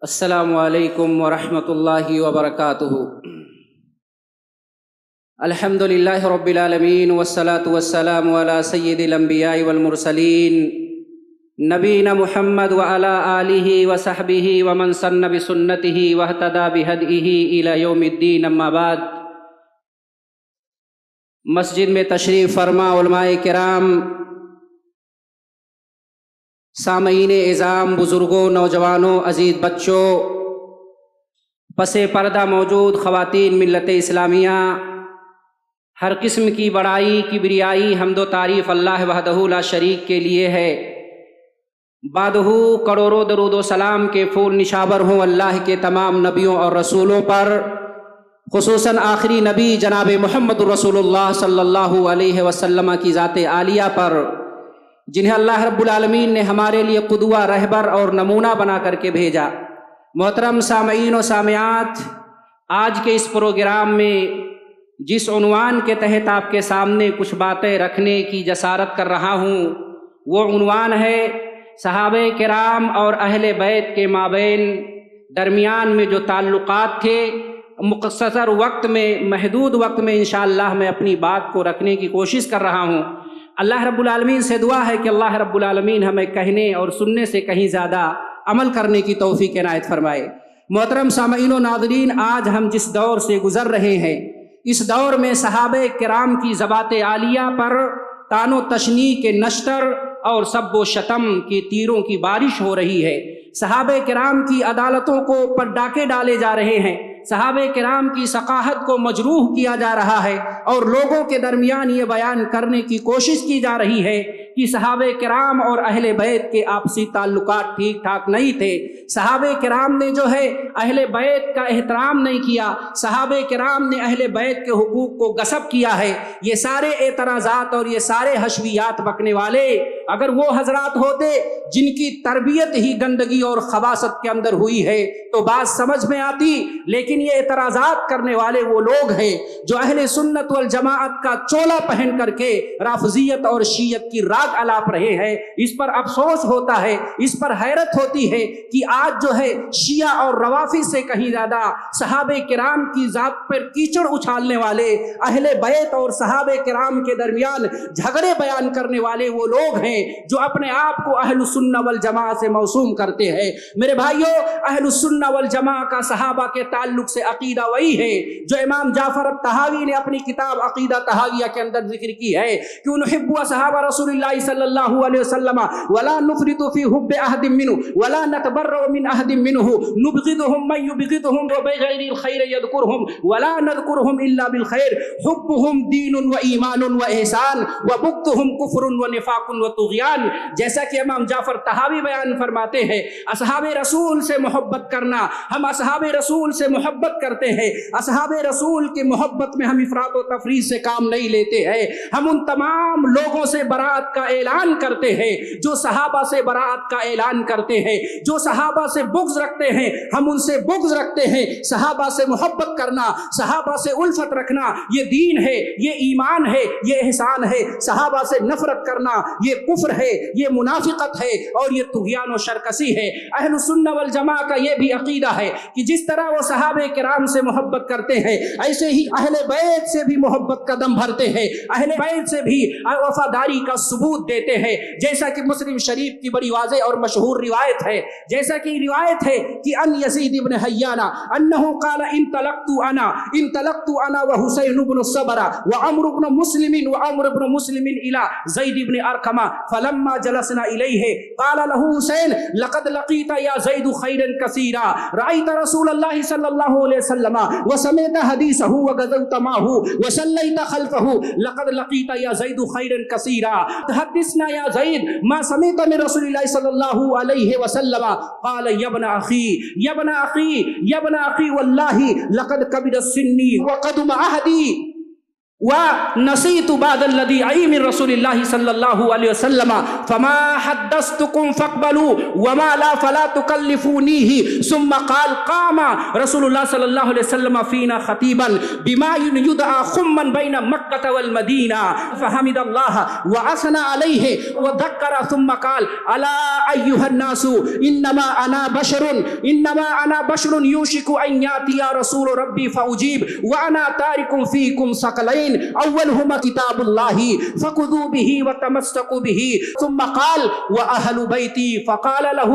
السلام علیکم ورحمۃ اللہ وبرکاتہ۔ الحمد للہ رب العالمین والصلاة والسلام علی سید الانبیاء والمرسلین نبینا محمد وعلی آلہ وصحبہ ومن سن بسنتہ واہتدی بہدیہ الی یوم الدین، اما بعد۔ مسجد میں تشریف فرما علماء کرام، سامعین اعظام، بزرگوں، نوجوانوں، عزیز بچوں، پس پردہ موجود خواتین ملت اسلامیہ، ہر قسم کی بڑائی، کبریائی، حمد و تعریف اللہ وحدہ لا شریک کے لیے ہے۔ بعدہ کروڑوں درود و سلام کے پھول نشاور ہوں اللہ کے تمام نبیوں اور رسولوں پر، خصوصاً آخری نبی جناب محمد رسول اللہ صلی اللہ علیہ وسلم کی ذات عالیہ پر، جنہیں اللہ رب العالمین نے ہمارے لیے قدوہ، رہبر اور نمونہ بنا کر کے بھیجا۔ محترم سامعین و سامعات، آج کے اس پروگرام میں جس عنوان کے تحت آپ کے سامنے کچھ باتیں رکھنے کی جسارت کر رہا ہوں، وہ عنوان ہے صحابہ کرام اور اہل بیت کے مابین درمیان میں جو تعلقات تھے۔ مختصر وقت میں، محدود وقت میں انشاءاللہ میں اپنی بات کو رکھنے کی کوشش کر رہا ہوں۔ اللہ رب العالمین سے دعا ہے کہ اللہ رب العالمین ہمیں کہنے اور سننے سے کہیں زیادہ عمل کرنے کی توفیق عنایت فرمائے۔ محترم سامعین و ناظرین، آج ہم جس دور سے گزر رہے ہیں، اس دور میں صحابہ کرام کی ذوات عالیہ پر طعن و تشنیع کے نشتر اور سب و شتم کی تیروں کی بارش ہو رہی ہے۔ صحابہ کرام کی عدالتوں کو پر ڈاکے ڈالے جا رہے ہیں، صحابہ کرام کی ثقافت کو مجروح کیا جا رہا ہے، اور لوگوں کے درمیان یہ بیان کرنے کی کوشش کی جا رہی ہے کہ صحابہ کرام اور اہل بیت کے آپسی تعلقات ٹھیک ٹھاک نہیں تھے۔ صحابہ کرام نے جو ہے اہل بیت کا احترام نہیں کیا، صحابہ کرام نے اہل بیت کے حقوق کو غصب کیا ہے۔ یہ سارے اعتراضات اور یہ سارے حشویات بکنے والے اگر وہ حضرات ہوتے جن کی تربیت ہی گندگی اور خباثت کے اندر ہوئی ہے تو بات سمجھ میں آتی، لیکن یہ اعتراضات کرنے والے وہ لوگ ہیں جو اہل سنت والجماعت کا چولا پہن کر کے رافضیت اور شیعت کی راگ الاپ رہے ہیں۔ اس پر افسوس ہوتا ہے، اس پر حیرت ہوتی ہے کہ آج جو ہے شیعہ اور روافض سے کہیں زیادہ صحابہ کرام کی ذات پر کیچڑ اچھالنے والے، اہل بیت اور صحابہ کرام کے درمیان جھگڑے بیان کرنے والے وہ لوگ ہیں جو اپنے آپ کو اہل السنہ والجماعت سے موسوم کرتے ہیں۔ میرے بھائیوں، اہل السنہ والجماعت کا صحابہ کے تعلق سے عقیدہ وہی ہے جو امام جعفر الطحاوی نے اپنی کتاب عقیدہ طحاویہ کے اندر ذکر کی ہے کہ نحب اصحاب رسول اللہ صلی اللہ علیہ وسلم ولا نفرط فی حب احد منہ ولا نتبرأ من احد منہ نبغضهم من يبغضهم وبغیر الخیر یذکرهم ولا نذکرهم الا بالخیر حبهم دین و ایمان و احسان وبغضهم کفر و نفاق و طغیان۔ جیسا کہ امام جعفر طحاوی بیان فرماتے ہیں، اصحاب رسول سے محبت کرنا، ہم اصحاب رسول سے محبت کرتے ہیں، اصحاب رسول کی محبت میں ہم افراط و تفریط سے کام نہیں لیتے ہیں، ہم ان تمام لوگوں سے برات کا اعلان کرتے ہیں جو صحابہ سے برات کا اعلان کرتے ہیں، جو صحابہ سے بغض رکھتے ہیں ہم ان سے بغض رکھتے ہیں۔ صحابہ سے محبت کرنا، صحابہ سے الفت رکھنا یہ دین ہے، یہ ایمان ہے، یہ احسان ہے۔ صحابہ سے نفرت کرنا یہ کفر ہے، یہ منافقت ہے اور یہ طغیان و شرکسی ہے۔ اہل السنہ والجماعت کا یہ بھی عقیدہ ہے کہ جس طرح وہ صحابہ کرام سے محبت کرتے ہیں ایسے ہی اہل بیت سے بھی محبت کا دم بھرتے ہیں، اہل بیت سے بھی وفاداری کا ثبوت دیتے ہیں۔ جیسا کہ مسلم شریف کی بڑی واضح اور مشہور روایت ہے، جیسا کہ روایت ہے کہ ان یزید بن حیان انہ قال انطلقت انا وحسین بن الصبر وعمر بن مسلم الى زید بن ارقم فلما جلسنا الیہ قال له حسین لقد لقیت یا زید خیرا کثیرا رأیت رسول اللہ صلی اللہ علیہ وسلم وسمعت حدیثہ وغزوت معه وصلیت خلفه لقد لقیت یا زید خیرا کثیرا حدثنا یا زید ما سمعت من رسول اللہ صلی اللہ علیہ وسلم قال یا ابن اخی یا ابن اخی یا ابن اخی واللہ لقد کبر سنی وقدم عہدی ونسيت بعد الذي أي من رسول الله صلى الله عليه وسلم فما حدثتكم فاقبلوا وما لا فلا تكلفونيه. ثم قال قام رسول الله صلى الله عليه وسلم فينا خطيبا بما يدعى خما بين مكة والمدينة فحمد الله وأثنى عليه وذكر ثم قال ألا أيها الناس إنما أنا بشر يوشك أن يأتي رسول ربي فأجيب وأنا تارك فيكم ثقلين اولهما کتاب اللہ فخذوا به وتمسكوا به. ثم قال واهل بيتي فقال له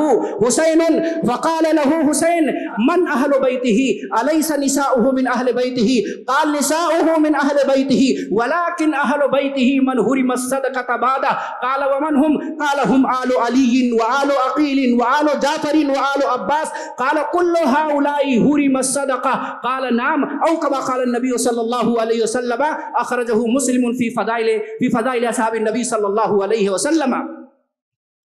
حسين من اهل بيته اليس نساؤه من اهل بيته؟ قال نساؤه من اهل بيته ولكن اهل بيته من حرم الصدقه بعده. قال ومن هم؟ قال هم آل علي وآل عقيل وآل جعفر وآل عباس. قال كل هؤلاء حرم الصدقه. قال نعم او كما قال النبي صلی اللہ علیہ وسلم اخرجہ مسلم فی فضائل اصحاب النبی صلی اللہ علیہ وسلم.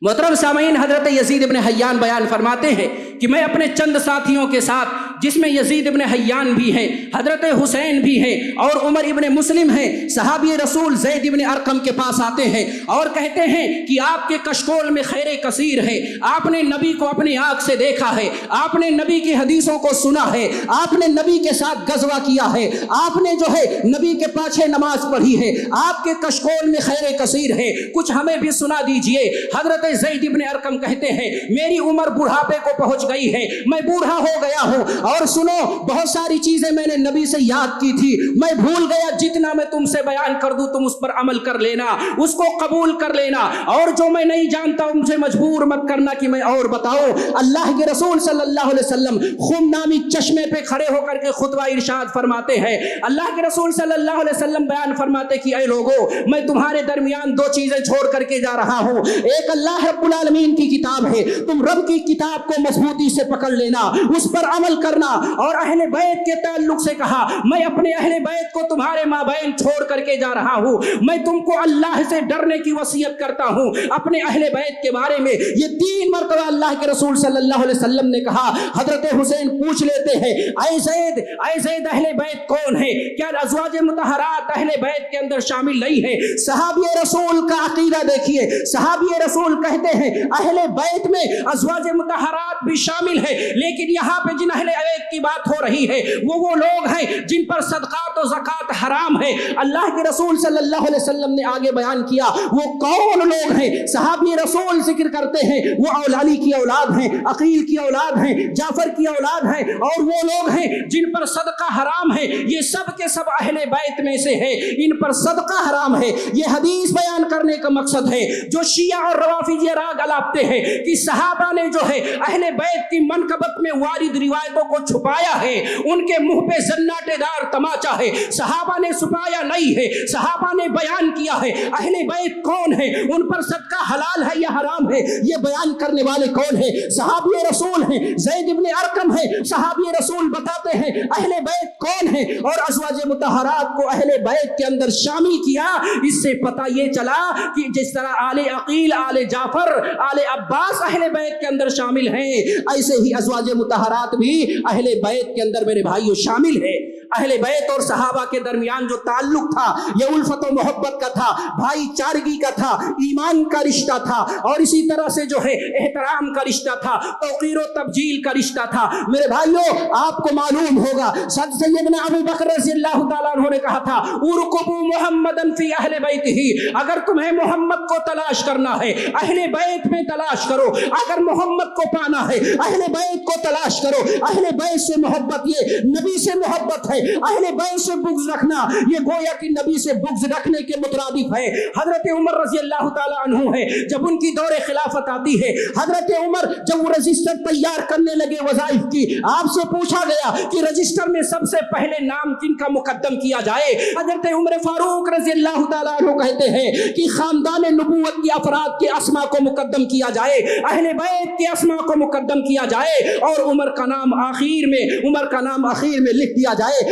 محترم سامعین، حضرت یزید ابن حیان بیان فرماتے ہیں کہ میں اپنے چند ساتھیوں کے ساتھ، جس میں یزید ابن حیان بھی ہیں، حضرت حسین بھی ہیں اور عمر ابن مسلم ہیں، صحابی رسول زید ابن ارقم کے پاس آتے ہیں اور کہتے ہیں کہ آپ کے کشکول میں خیر کثیر ہے، آپ نے نبی کو اپنی آنکھ سے دیکھا ہے، آپ نے نبی کی حدیثوں کو سنا ہے، آپ نے نبی کے ساتھ غزوہ کیا ہے، آپ نے جو ہے نبی کے پاچھے نماز پڑھی ہے، آپ کے کشکول میں خیر کثیر ہے، کچھ ہمیں بھی سنا دیجئے. حضرت زید ابن ارقم کہتے ہیں میری عمر بڑھاپے کو پہنچ گئی ہے، میں بوڑھا ہو گیا ہوں اور سنو بہت ساری چیزیں میں نے نبی سے یاد کی تھی، میں بھول گیا، جتنا میں تم سے بیان کر دوں تم اس پر عمل کر لینا، اس کو قبول کر لینا، اور جو میں نہیں جانتا مجھے مجبور مت کرنا کہ میں اور بتاؤں. اللہ کے رسول صلی اللہ علیہ وسلم خم نامی چشمے پہ کھڑے ہو کر کے خطبہ ارشاد فرماتے ہیں. اللہ کے رسول صلی اللہ علیہ وسلم بیان فرماتے کہ اے لوگو، میں تمہارے درمیان دو چیزیں چھوڑ کر کے جا رہا ہوں. ایک اللہ رب العالمین کی کتاب ہے، تم رب کی کتاب کو مضبوطی سے پکڑ لینا، اس پر عمل کرنا. اور اہل بیت کے تعلق سے کہا میں اپنے اہل بیت کو تمہارے مابین چھوڑ کر کے جا رہا ہوں، میں تم کو اللہ سے ڈرنے کی وصیت کرتا ہوں اپنے اہل بیت کے بارے میں. یہ 3 مرتبہ اللہ کے رسول صلی اللہ علیہ وسلم نے کہا. حضرت حسین پوچھ لیتے ہیں اے زید اہل بیت کون ہے؟ کیا ازواج مطہرات اہل بیت کے اندر شامل نہیں ہے؟ صحابی رسول کا عقیدہ دیکھیے، صحابی رسول کہتے ہیں اہل بیت میں ازواج مطہرات بھی شامل ہے، لیکن یہاں پہ جن اہل بیت کی بات ہو رہی ہے وہ لوگ ہیں جن پر صدقات و زکات حرام ہے. اللہ کے رسول صلی اللہ علیہ وسلم نے آگے بیان کیا وہ کون لوگ ہیں. صحابی رسول ذکر کرتے ہیں وہ علی کی اولاد ہیں، عقیل کی اولاد ہیں، جعفر کی اولاد ہیں، اور وہ لوگ ہیں جن پر صدقہ حرام ہے. یہ سب کے سب اہل بیت میں سے ہے، ان پر صدقہ حرام ہے. یہ حدیث بیان کرنے کا مقصد ہے جو شیعہ اور روافض یہ راگ الاپتے ہیں کہ صحابہ نے جو ہے اہل بیت کی منقبت میں وارد روایتوں کو چھپایا ہے، ان کے منہ پہ زناٹے دار تماچا ہے. صحابہ نے چھپایا نہیں ہے، صحابہ نے بیان کیا ہے اہل بیت کون ہے، ان پر صدقہ حلال ہے یا حرام ہے. یہ بیان کرنے والے کون ہیں؟ صحابی رسول ہیں، زید ابن ارقم ہیں. صحابی رسول بتاتے ہیں اہل بیت کون ہیں، اور ازواج مطہرات کو اہل بیت کے اندر شامل کیا. اس سے پتہ یہ چلا کہ جس طرح آل عقیل، آل جعفر، آل عباس اہل بیت کے اندر شامل ہیں، ایسے ہی ازواج مطہرات بھی اہل بیت کے اندر میرے بھائیوں شامل ہے. اہل بیت اور صحابہ کے درمیان جو تعلق تھا یہ الفت و محبت کا تھا، بھائی چارگی کا تھا، ایمان کا رشتہ تھا، اور اسی طرح سے جو ہے احترام کا رشتہ تھا، توقیر و تبجیل کا رشتہ تھا. میرے بھائیوں آپ کو معلوم ہوگا سیدنا ابو بکر رضی اللہ تعالیٰ عنہ نے کہا تھا ارقبوا محمدا فی اہل بیتہ، اگر تمہیں محمد کو تلاش کرنا ہے اہل بیت میں تلاش کرو، اگر محمد کو پانا ہے اہل بیت کو تلاش کرو. اہل بیت سے محبت یہ نبی سے محبت ہے، اہل بیت سے بغض رکھنا یہ گویا کہ نبی سے بغض رکھنے کے مترادف ہے. حضرت عمر رضی اللہ تعالیٰ عنہ ہے، جب ان کی دور خلافت آتی ہے، حضرت عمر جب وہ رجسٹر تیار کرنے لگے وظائف کی، آپ سے پوچھا گیا کہ رجسٹر میں سب سے پہلے نام کن کا مقدم کیا جائے؟ حضرت عمر فاروق رضی اللہ تعالیٰ عنہ کہتے ہیں کہ خاندان نبوت کے افراد کے اسماء کو مقدم کیا جائے، اہل بیت کے اسماء کو مقدم کیا جائے، اور عمر کا نام آخر میں لکھ دیا جائے.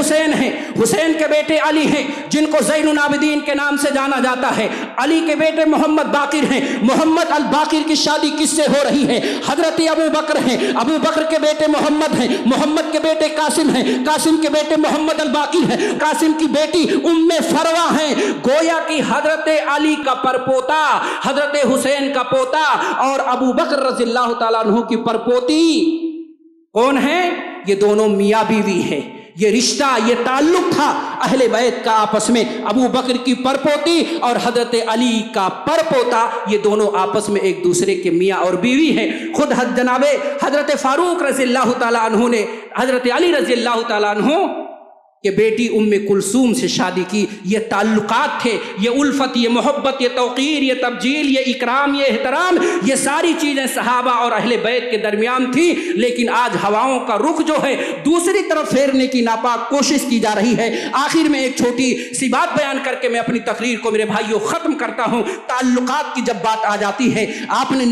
حسین ہیں، حسین کے بیٹے علی ہیں جن کو زین العابدین کے نام سے جانا جاتا ہے، علی کے بیٹے محمد باقر ہیں، محمد الباقر کی شادی کس سے ہو رہی ہے؟ حضرت ابو بکر ہیں، ابو بکر کے بیٹے محمد ہیں، محمد کے بیٹے قاسم ہیں، قاسم کے بیٹے محمد الباقر ہیں، قاسم کی بیٹی ام فروا ہیں۔ گویا کہ حضرت علی کا پرپوتا، حضرت حسین کا پوتا اور ابو بکر رضی اللہ تعالیٰ عنہ کی پرپوتی کون ہے؟ یہ دونوں میاں بیوی ہیں۔ یہ رشتہ، یہ تعلق تھا اہل بیت کا آپس میں، ابو بکر کی پرپوتی اور حضرت علی کا پرپوتا، یہ دونوں آپس میں ایک دوسرے کے میاں اور بیوی ہیں۔ خود جناب حضرت فاروق رضی اللہ تعالیٰ عنہ نے حضرت علی رضی اللہ تعالیٰ عنہ کہ بیٹی ام کلثوم سے شادی کی۔ یہ تعلقات تھے، یہ الفت، یہ محبت، یہ توقیر، یہ تبجیل، یہ اکرام، یہ احترام، یہ ساری چیزیں صحابہ اور اہل بیت کے درمیان تھی۔ لیکن آج ہواؤں کا رخ جو ہے دوسری طرف پھیرنے کی ناپاک کوشش کی جا رہی ہے۔ آخر میں ایک چھوٹی سی بات بیان کر کے میں اپنی تقریر کو میرے بھائیوں ختم کرتا ہوں۔ تعلقات کی جب بات آ جاتی ہے، آپ نے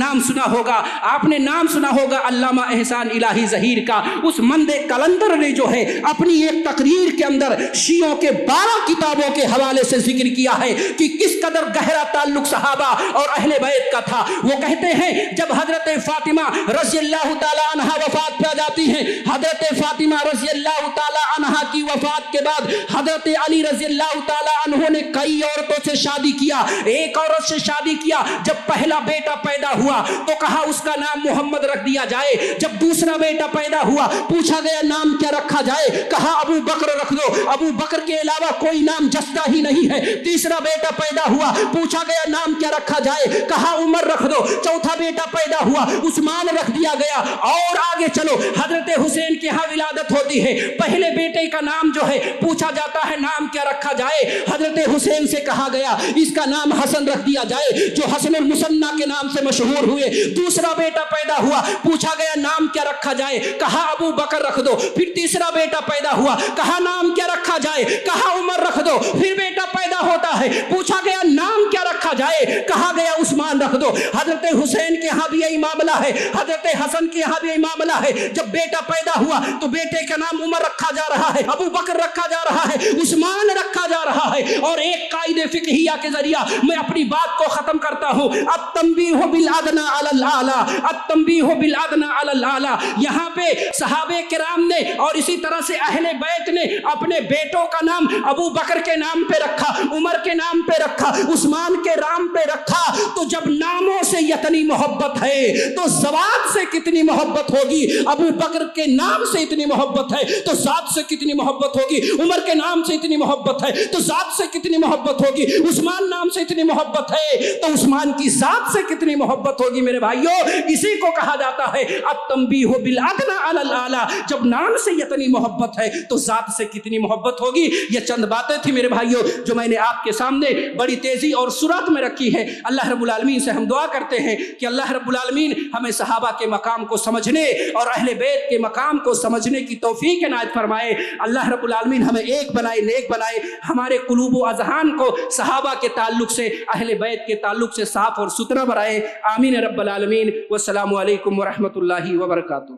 نام سنا ہوگا علامہ احسان الہی ظہیر کا۔ اس مندے کلندر نے جو ہے اپنی ایک تقریر کے اندر شیعوں کے 12 کتابوں کے حوالے سے ذکر کیا ہے کہ کس قدر گہرا تعلق صحابہ اور اہل بیت کا تھا۔ وہ کہتے ہیں جب حضرت فاطمہ رضی اللہ تعالی عنہ وفات پا جاتی ہیں، حضرت فاطمہ رضی اللہ تعالی عنہ کی وفات کے بعد حضرت علی رضی اللہ تعالی عنہ نے کئی عورتوں سے شادی کیا۔ ایک عورت سے شادی کیا، جب پہلا بیٹا پیدا ہوا تو کہا اس کا نام محمد رکھ دیا جائے۔ جب دوسرا بیٹا پیدا ہوا پوچھا گیا نام کیا رکھا جائے، کہا ابو بکر رکھ دو، ابو بکر کے علاوہ کوئی نام جستا ہی نہیں ہے۔ تیسرا بیٹا پیدا ہوا، پوچھا گیا نام کیا رکھا جائے، کہا عمر رکھ دو۔ چوتھا بیٹا پیدا ہوا، عثمان رکھ دیا گیا۔ اور آگے چلو، حضرت حسین کے ہاں ولادت ہوتی ہے، پہلے بیٹے کا نام جو ہے پوچھا جاتا ہے نام کیا رکھا جائے، حضرت حسین سے کہا گیا اس کا نام حسن رکھ دیا جائے، جو حسن المثنی کے نام سے مشہور ہوئے۔ دوسرا بیٹا پیدا ہوا، پوچھا گیا نام کیا رکھا جائے، کہا ابو بکر رکھ دو۔ پھر تیسرا بیٹا پیدا ہوا، کہا نام کیا رکھا جائے، کہا عمر رکھ دو۔ پھر بیٹا پیدا ہوتا ہے، پوچھا گیا نام کیا رکھا جائے، کہا گیا عثمان رکھ دو۔ حضرت حسین کے ہاں بھی یہی معاملہ ہے، حضرت حسن کے ہاں بھی یہی معاملہ ہے۔ جب بیٹا پیدا ہوا تو بیٹے کا نام عمر رکھا جا رہا ہے، ابو بکر رکھا جا رہا ہے، عثمان رکھا جا رہا ہے۔ اور ایک قاعدے فقہیہ کے ذریعہ میں اپنی بات کو ختم کرتا ہوں، التنبیہ بالادنی علی الاعلی، التنبیہ بالادنی علی الاعلی۔ یہاں پہ صحابہ کرام نے اور اسی طرح سے اہل بیت نے اپنے بیٹوں کا نام ابو بکر کے نام پہ رکھا، عمر کے نام پہ رکھا، عثمان کے نام پہ رکھا۔ تو جب ناموں سے اتنی محبت ہے تو ذوات سے کتنی محبت ہوگی؟ ابو بکر کے نام سے اتنی محبت ہے تو ذات سے کتنی محبت ہوگی؟ عمر کے نام سے اتنی محبت ہے تو ذات سے کتنی محبت ہوگی؟ عثمان نام سے اتنی محبت ہے تو عثمان کی ذات سے کتنی محبت ہوگی؟ میرے بھائیوں، اسی کو کہا جاتا ہے التنبیہ بالادنی علی الاعلی۔ جب نام سے اتنی محبت ہے تو ذات سے کتنی محبت ہوگی؟ یہ چند باتیں تھی میرے بھائیوں جو میں نے آپ کے سامنے بڑی تیزی اور سرعت میں رکھی ہے۔ اللہ رب العالمین سے ہم دعا کرتے ہیں کہ اللہ رب العالمین ہمیں صحابہ کے مقام کو سمجھنے اور اہل بیت کے مقام کو سمجھنے کی توفیق عنایت فرمائے۔ اللہ رب العالمین ہمیں ایک بنائے، نیک بنائے، ہمارے قلوب و اذہان کو صحابہ کے تعلق سے، اہل بیت کے تعلق سے صاف اور ستھرا بنائے۔ آمین رب العالمین۔ والسلام علیکم ورحمۃ اللہ وبرکاتہ۔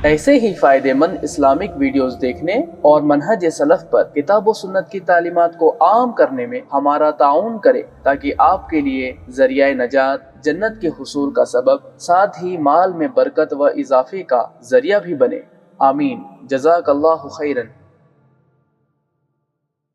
ایسے ہی فائدے مند اسلامک ویڈیوز دیکھنے اور منہج سلف پر کتاب و سنت کی تعلیمات کو عام کرنے میں ہمارا تعاون کرے تاکہ آپ کے لیے ذریعہ نجات، جنت کے حصول کا سبب، ساتھ ہی مال میں برکت و اضافے کا ذریعہ بھی بنے۔ آمین۔ جزاک اللہ خیرن۔